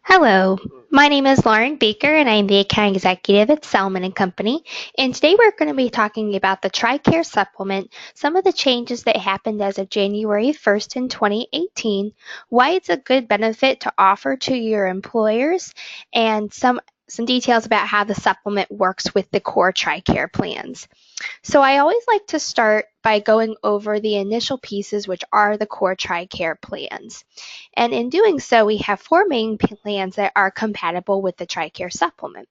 Hello, my name is Laurin Bieker and I'm the account executive at Selman and Company. And today we're going to be talking about the TRICARE supplement, some of the changes that happened as of January 1st in 2018, why it's a good benefit to offer to your employers, and some details about how the supplement works with the core TRICARE plans. So I always like to start by going over the initial pieces, which are the core TRICARE plans. And in doing so, we have four main plans that are compatible with the TRICARE supplement.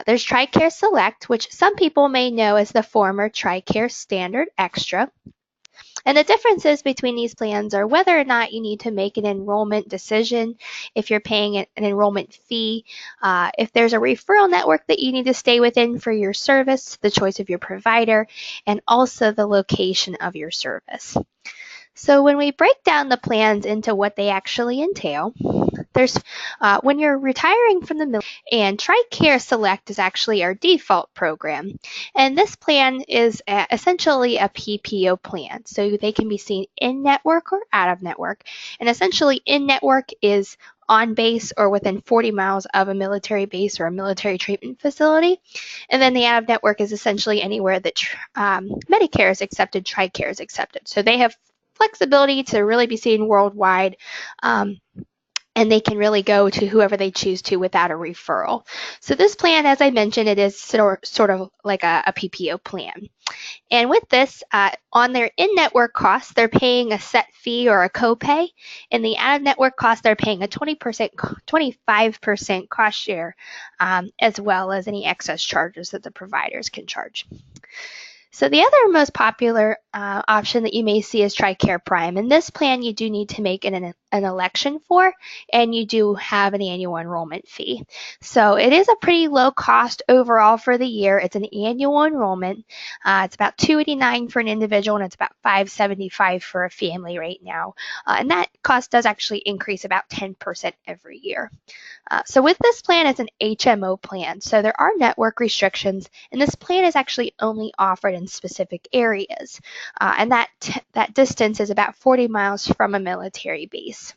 There's TRICARE Select, which some people may know as the former TRICARE Standard Extra. And the differences between these plans are whether or not you need to make an enrollment decision, if you're paying an enrollment fee, if there's a referral network that you need to stay within for your service, the choice of your provider, and also the location of your service. So when we break down the plans into what they actually entail, there's when you're retiring from the military, and TRICARE Select is actually our default program. And this plan is essentially a PPO plan. So they can be seen in network or out of network. And essentially in network is on base or within 40 miles of a military base or a military treatment facility. And then the out of network is essentially anywhere that Medicare is accepted, TRICARE is accepted. So they have flexibility to really be seen worldwide. And they can really go to whoever they choose to without a referral. So this plan, as I mentioned, it is sort of like a PPO plan. And with this, on their in-network costs, they're paying a set fee or a copay. In the out-of-network cost, they're paying a 25% cost share, as well as any excess charges that the providers can charge. So the other most popular option that you may see is TRICARE Prime. And this plan you do need to make an election for, and you do have an annual enrollment fee. So it is a pretty low cost overall for the year. It's an annual enrollment. It's about $289 for an individual, and it's about $575 for a family right now. And that cost does actually increase about 10% every year. So with this plan, it's an HMO plan. So there are network restrictions, and this plan is actually only offered in specific areas. And that distance is about 40 miles from a military base.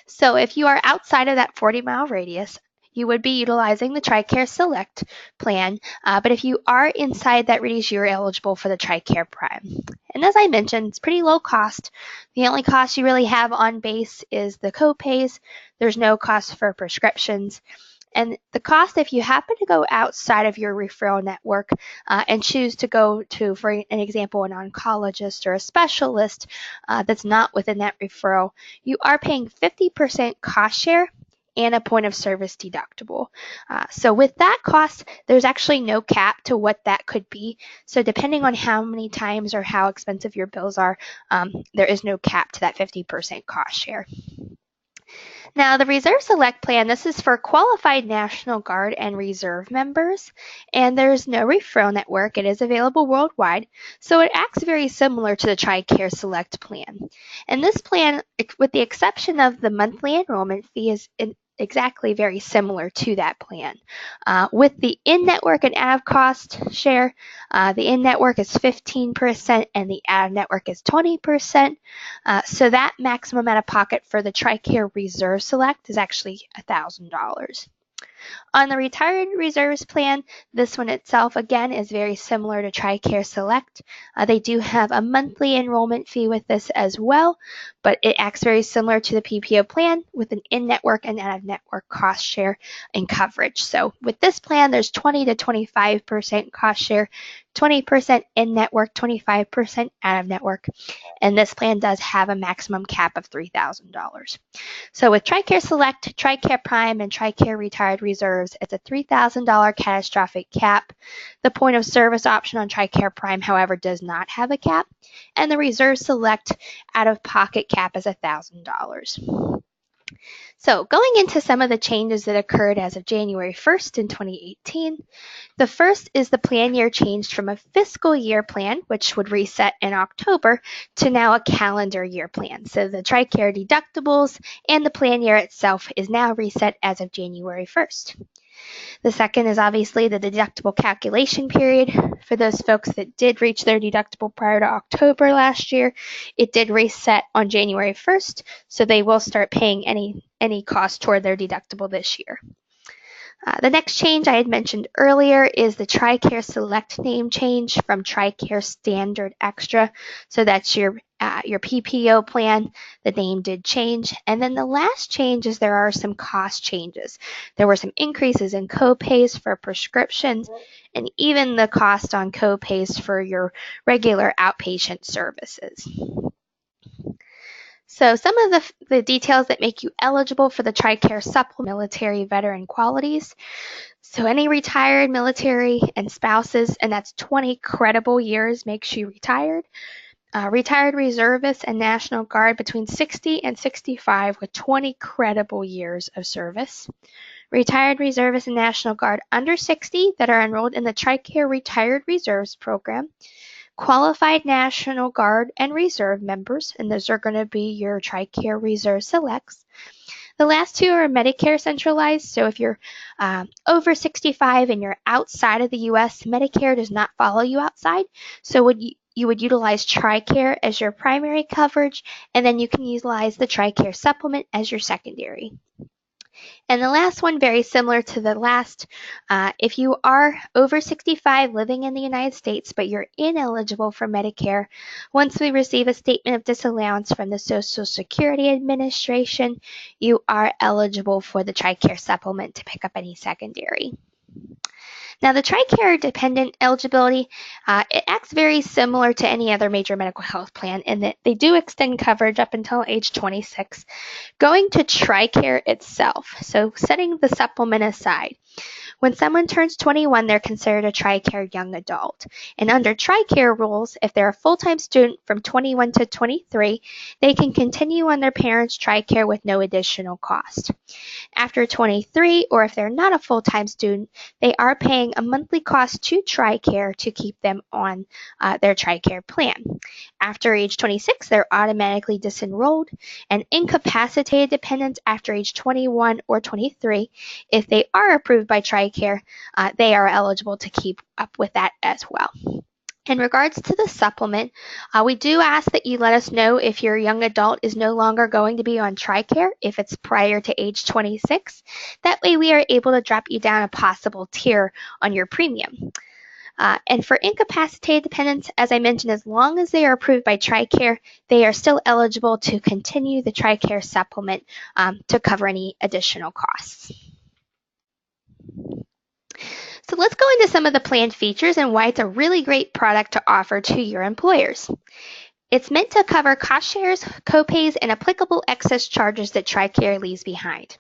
So if you are outside of that 40-mile radius, you would be utilizing the TRICARE Select plan, but if you are inside that radius, you're eligible for the TRICARE Prime. And as I mentioned, it's pretty low cost. The only cost you really have on base is the copays. There's no cost for prescriptions. And the cost, if you happen to go outside of your referral network and choose to go to, for an example, an oncologist or a specialist that's not within that referral, you are paying 50% cost share and a point of service deductible. So with that cost, there's actually no cap to what that could be. So depending on how many times or how expensive your bills are, there is no cap to that 50% cost share. Now, the Reserve Select plan, this is for qualified National Guard and Reserve members, and there's no referral network. It is available worldwide, so it acts very similar to the TRICARE Select plan. And this plan, with the exception of the monthly enrollment fee, is exactly very similar to that plan. With the in-network and out-of-cost share, the in-network is 15% and the out-of-network is 20%. So that maximum out-of-pocket for the TRICARE Reserve Select is actually $1,000. On the Retired Reserves plan, this one itself, again, is very similar to TRICARE Select. They do have a monthly enrollment fee with this as well, but it acts very similar to the PPO plan with an in-network and out-of-network cost share and coverage. So with this plan, there's 20 to 25% cost share, 20% in-network, 25% out-of-network, and this plan does have a maximum cap of $3,000. So with TRICARE Select, TRICARE Prime, and TRICARE Retired Reserves, it's a $3,000 catastrophic cap. The point of service option on TRICARE Prime, however, does not have a cap, and the Reserve Select out-of-pocket cap is $1,000. So going into some of the changes that occurred as of January 1st in 2018, the first is the plan year changed from a fiscal year plan, which would reset in October, to now a calendar year plan. So the TRICARE deductibles and the plan year itself is now reset as of January 1st. The second is obviously the deductible calculation period. For those folks that did reach their deductible prior to October last year, it did reset on January 1st, so they will start paying any cost toward their deductible this year. The next change I had mentioned earlier is the TRICARE Select name change from TRICARE Standard Extra. So that's your PPO plan. The name did change. And then the last change is there are some cost changes. There were some increases in co-pays for prescriptions and even the cost on co-pays for your regular outpatient services. So some of the details that make you eligible for the TRICARE Supplement military veteran qualities. So any retired military and spouses, and that's 20 credible years makes you retired. Retired reservists and National Guard between 60 and 65 with 20 credible years of service. Retired reservists and National Guard under 60 that are enrolled in the TRICARE Retired Reserves Program. Qualified National Guard and Reserve members, and those are going to be your TRICARE Reserve Selects. The last two are Medicare centralized, so if you're over 65 and you're outside of the U.S., Medicare does not follow you outside, so you would utilize TRICARE as your primary coverage, and then you can utilize the TRICARE Supplement as your secondary. And the last one, very similar to the last, if you are over 65 living in the United States, but you're ineligible for Medicare, once we receive a statement of disallowance from the Social Security Administration, you are eligible for the TRICARE Supplement to pick up any secondary. Now, the TRICARE dependent eligibility, it acts very similar to any other major medical health plan in that they do extend coverage up until age 26. Going to TRICARE itself, so setting the supplement aside, when someone turns 21, they're considered a TRICARE young adult. And under TRICARE rules, if they're a full-time student from 21 to 23, they can continue on their parents' TRICARE with no additional cost. After 23, or if they're not a full-time student, they are paying a monthly cost to TRICARE to keep them on their TRICARE plan. After age 26, they're automatically disenrolled, and incapacitated dependents after age 21 or 23, if they are approved by TRICARE, they are eligible to keep up with that as well. In regards to the supplement, we do ask that you let us know if your young adult is no longer going to be on TRICARE, if it's prior to age 26. That way we are able to drop you down a possible tier on your premium. And for incapacitated dependents, as I mentioned, as long as they are approved by TRICARE, they are still eligible to continue the TRICARE supplement to cover any additional costs. So let's go into some of the plan features and why it's a really great product to offer to your employers. It's meant to cover cost shares, copays, and applicable excess charges that TRICARE leaves behind.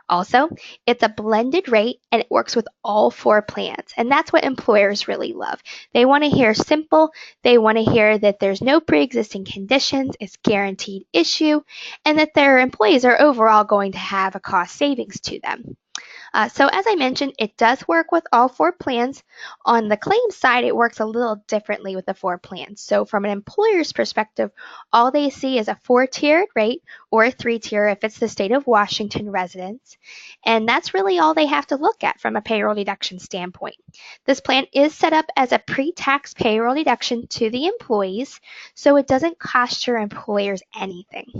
Also, it's a blended rate and it works with all 4 plans, and that's what employers really love. They want to hear simple, they want to hear that there's no pre-existing conditions, it's guaranteed issue, and that their employees are overall going to have a cost savings to them. So as I mentioned, it does work with all 4 plans. On the claims side, it works a little differently with the 4 plans. So from an employer's perspective, all they see is a 4-tiered rate or a 3-tier if it's the state of Washington residents. And that's really all they have to look at from a payroll deduction standpoint. This plan is set up as a pre-tax payroll deduction to the employees, so it doesn't cost your employers anything.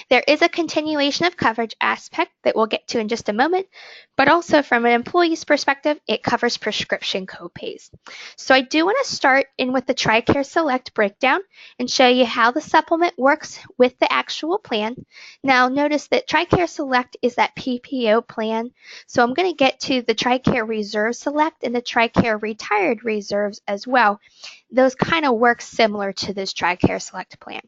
There is a continuation of coverage aspect that we'll get to in just a moment, but also from an employee's perspective, it covers prescription copays. So I do want to start in with the TRICARE Select breakdown and show you how the supplement works with the actual plan. Now notice that TRICARE Select is that PPO plan, so I'm going to get to the TRICARE Reserve Select and the TRICARE Retired Reserves as well. Those kind of work similar to this TRICARE Select plan.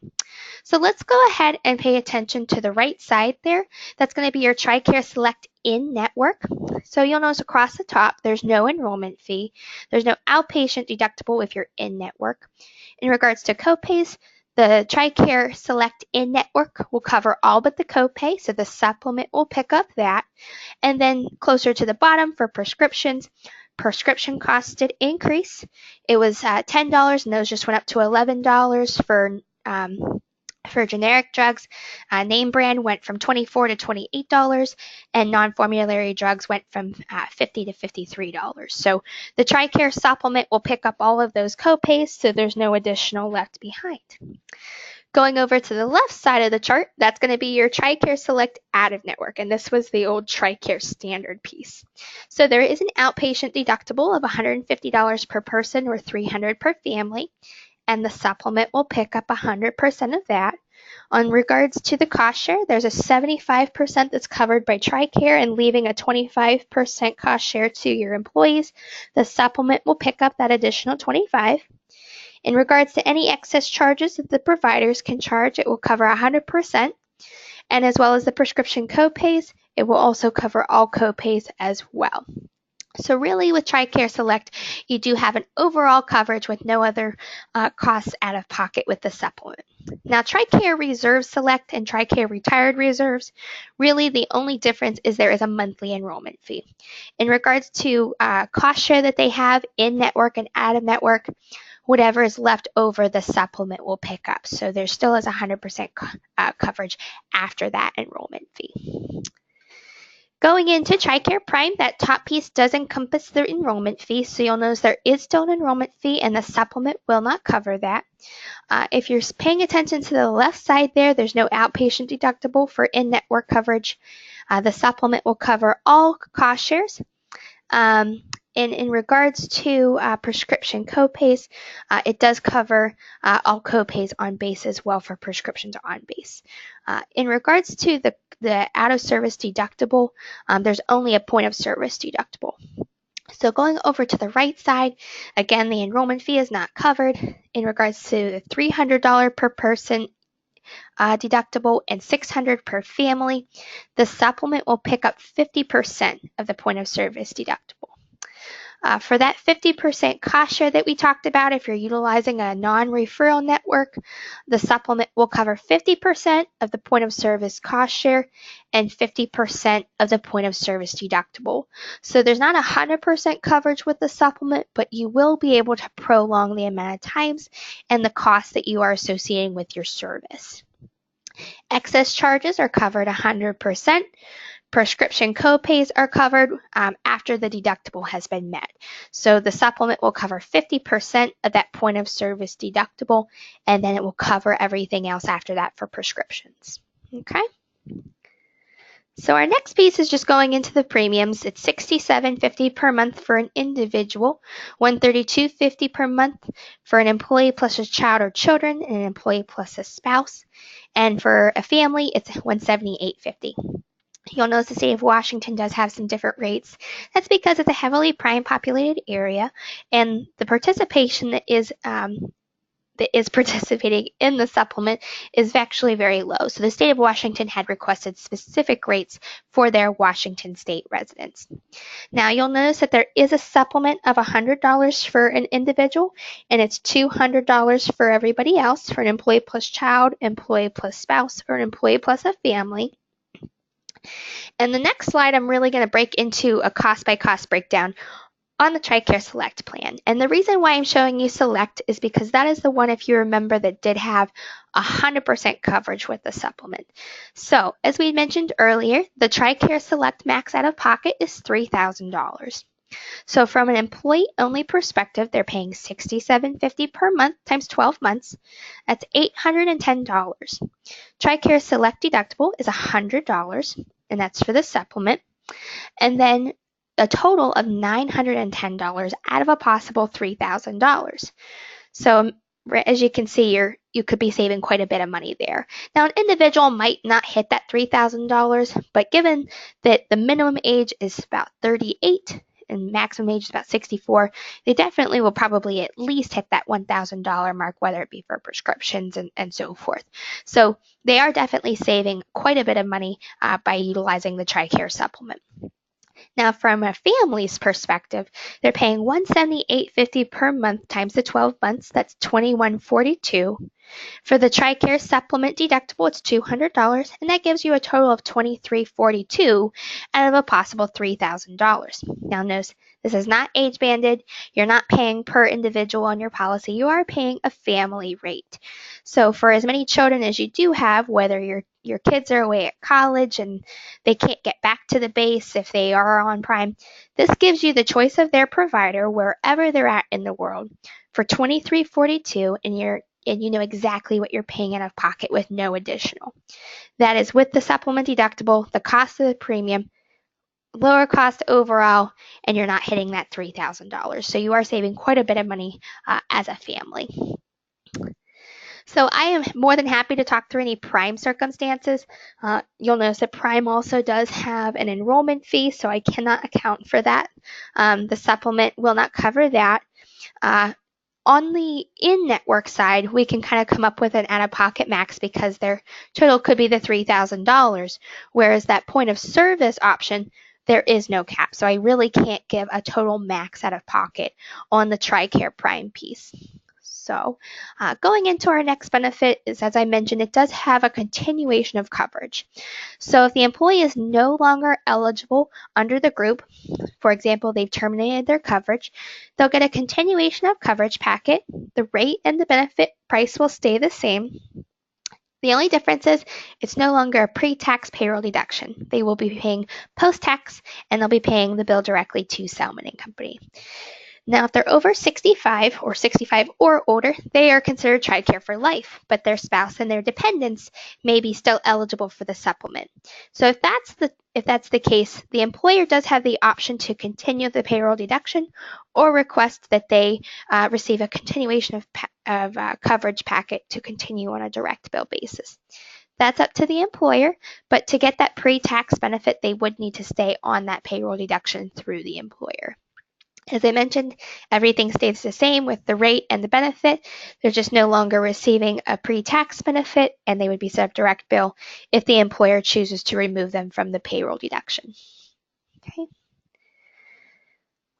So let's go ahead and pay attention to the right side there. That's going to be your TRICARE Select in-network. So you'll notice across the top, there's no enrollment fee. There's no outpatient deductible if you're in-network. In regards to copays, the TRICARE Select in-network will cover all but the copay, so the supplement will pick up that. And then closer to the bottom for prescriptions, prescription costs did increase. It was $10 and those just went up to $11 for For generic drugs, name brand went from $24 to $28, and non-formulary drugs went from $50 to $53. So the TRICARE supplement will pick up all of those copays, so there's no additional left behind. Going over to the left side of the chart, that's going to be your TRICARE Select out-of-network, and this was the old TRICARE standard piece. So there is an outpatient deductible of $150 per person or $300 per family, and the supplement will pick up 100% of that. On regards to the cost share, there's a 75% that's covered by TRICARE and leaving a 25% cost share to your employees. The supplement will pick up that additional 25%. In regards to any excess charges that the providers can charge, it will cover 100%, and as well as the prescription copays, it will also cover all copays as well. So really with TRICARE Select, you do have an overall coverage with no other costs out of pocket with the supplement. Now TRICARE Reserve Select and TRICARE Retired Reserves, really the only difference is there is a monthly enrollment fee. In regards to cost share that they have in-network and out-of-network, whatever is left over, the supplement will pick up. So there still is 100% coverage after that enrollment fee. Going into TRICARE Prime, that top piece does encompass the enrollment fee, so you'll notice there is still an enrollment fee and the supplement will not cover that. If you're paying attention to the left side there, there's no outpatient deductible for in-network coverage. The supplement will cover all cost shares. In regards to prescription copays, it does cover all copays on base as well for prescriptions on base. In regards to the out-of-service deductible, there's only a point of service deductible. So going over to the right side, again, the enrollment fee is not covered. In regards to the $300 per person deductible and $600 per family, the supplement will pick up 50% of the point of service deductible. For that 50% cost share that we talked about, if you're utilizing a non-referral network, the supplement will cover 50% of the point of service cost share and 50% of the point of service deductible. So there's not 100% coverage with the supplement, but you will be able to prolong the amount of times and the costs that you are associating with your service. Excess charges are covered 100%. Prescription copays are covered after the deductible has been met. So the supplement will cover 50% of that point of service deductible, and then it will cover everything else after that for prescriptions. Okay. So our next piece is just going into the premiums. It's $67.50 per month for an individual, $132.50 per month for an employee plus a child or children, and an employee plus a spouse. And for a family, it's $178.50. You'll notice the state of Washington does have some different rates. That's because it's a heavily prime populated area, and the participation that is participating in the supplement is actually very low. So the state of Washington had requested specific rates for their Washington state residents. Now you'll notice that there is a supplement of $100 for an individual, and it's $200 for everybody else, for an employee plus child, employee plus spouse, or an employee plus a family. And the next slide, I'm really going to break into a cost-by-cost breakdown on the TRICARE Select plan. And the reason why I'm showing you Select is because that is the one, if you remember, that did have 100% coverage with the supplement. So, as we mentioned earlier, the TRICARE Select max out of pocket is $3,000. So from an employee-only perspective, they're paying $67.50 per month times 12 months. That's $810. TRICARE Select deductible is $100, and that's for the supplement. And then a total of $910 out of a possible $3,000. So as you can see, you could be saving quite a bit of money there. Now, an individual might not hit that $3,000, but given that the minimum age is about 38 and maximum age is about 64, they definitely will probably at least hit that $1,000 mark, whether it be for prescriptions and so forth. So they are definitely saving quite a bit of money by utilizing the TRICARE supplement. Now, from a family's perspective, they're paying $178.50 per month times the 12 months. That's $21.42. For the TRICARE Supplement deductible, it's $200, and that gives you a total of $23.42 out of a possible $3,000. Now, notice this is not age banded. You're not paying per individual on your policy. You are paying a family rate. So for as many children as you do have, whether your kids are away at college and they can't get back to the base if they are on Prime, this gives you the choice of their provider wherever they're at in the world for $23.42, and you know exactly what you're paying out of pocket with no additional. That is with the supplement deductible, the cost of the premium, lower cost overall, and you're not hitting that $3,000. So you are saving quite a bit of money as a family. So I am more than happy to talk through any Prime circumstances. You'll notice that Prime also does have an enrollment fee, so I cannot account for that. The supplement will not cover that. On the in-network side, we can kind of come up with an out-of-pocket max because their total could be the $3,000, whereas that point of service option, there is no cap. So I really can't give a total max out of pocket on the TRICARE Prime piece. So going into our next benefit is, as I mentioned, it does have a continuation of coverage. So if the employee is no longer eligible under the group, for example, they've terminated their coverage, they'll get a continuation of coverage packet. The rate and the benefit price will stay the same. The only difference is it's no longer a pre-tax payroll deduction. They will be paying post-tax, and they'll be paying the bill directly to Selman & Company. Now, if they're over 65 or older, they are considered TRICARE for life, but their spouse and their dependents may be still eligible for the supplement. So if that's the case, the employer does have the option to continue the payroll deduction or request that they receive a continuation of coverage packet to continue on a direct bill basis. That's up to the employer, but to get that pre-tax benefit, they would need to stay on that payroll deduction through the employer. As I mentioned, everything stays the same with the rate and the benefit. They're just no longer receiving a pre-tax benefit, and they would be set up direct bill if the employer chooses to remove them from the payroll deduction. Okay.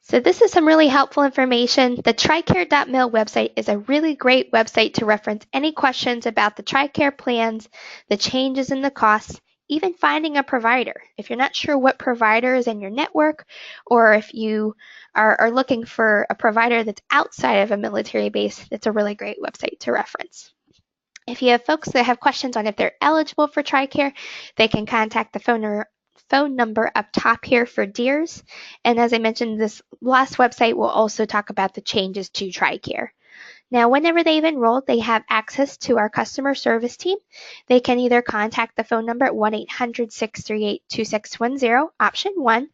So this is some really helpful information. The TRICARE.mil website is a really great website to reference any questions about the TRICARE plans, the changes in the costs, even finding a provider. If you're not sure what provider is in your network, or if you are looking for a provider that's outside of a military base, that's a really great website to reference. If you have folks that have questions on if they're eligible for TRICARE, they can contact the phone number up top here for DEERS. And as I mentioned, this last website will also talk about the changes to TRICARE. Now, whenever they've enrolled, they have access to our customer service team. They can either contact the phone number at 1-800-638-2610, option 1,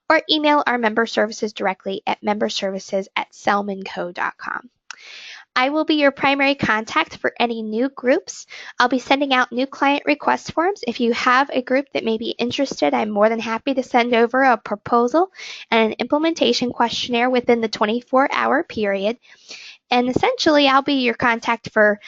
or email our member services directly at memberservices@selmanco.com. I will be your primary contact for any new groups. I'll be sending out new client request forms. If you have a group that may be interested, I'm more than happy to send over a proposal and an implementation questionnaire within the 24-hour period. And essentially, I'll be your contact for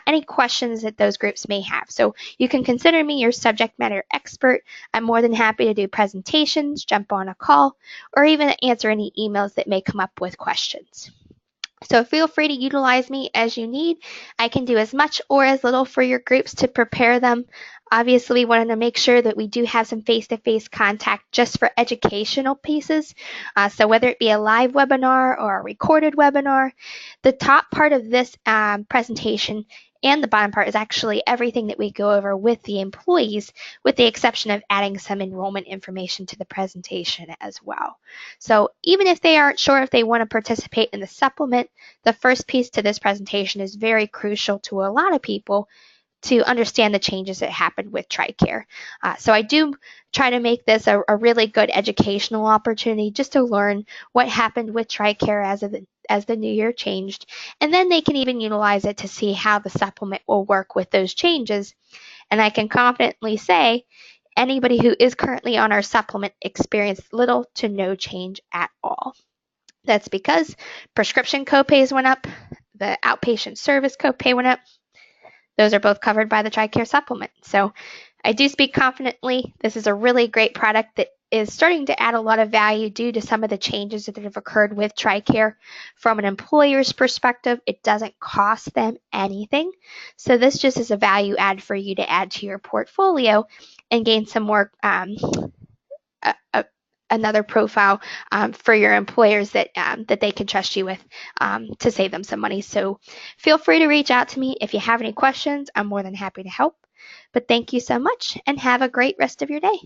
any questions that those groups may have. So you can consider me your subject matter expert. I'm more than happy to do presentations, jump on a call, or even answer any emails that may come up with questions. So feel free to utilize me as you need. I can do as much or as little for your groups to prepare them. Obviously, we wanted to make sure that we do have some face-to-face contact just for educational pieces. So whether it be a live webinar or a recorded webinar, the top part of this presentation and the bottom part is actually everything that we go over with the employees, with the exception of adding some enrollment information to the presentation as well. So even if they aren't sure if they want to participate in the supplement, the first piece to this presentation is very crucial to a lot of people to understand the changes that happened with TRICARE. So I do try to make this a really good educational opportunity just to learn what happened with TRICARE as the new year changed, and then they can even utilize it to see how the supplement will work with those changes. And I can confidently say anybody who is currently on our supplement experienced little to no change at all. That's because prescription copays went up, the outpatient service copay went up. Those are both covered by the TRICARE Supplement. So I do speak confidently. This is a really great product that is starting to add a lot of value due to some of the changes that have occurred with TRICARE. From an employer's perspective, it doesn't cost them anything. So this just is a value add for you to add to your portfolio and gain some more another profile for your employers that they can trust you with to save them some money. So feel free to reach out to me if you have any questions. I'm more than happy to help. But thank you so much and have a great rest of your day.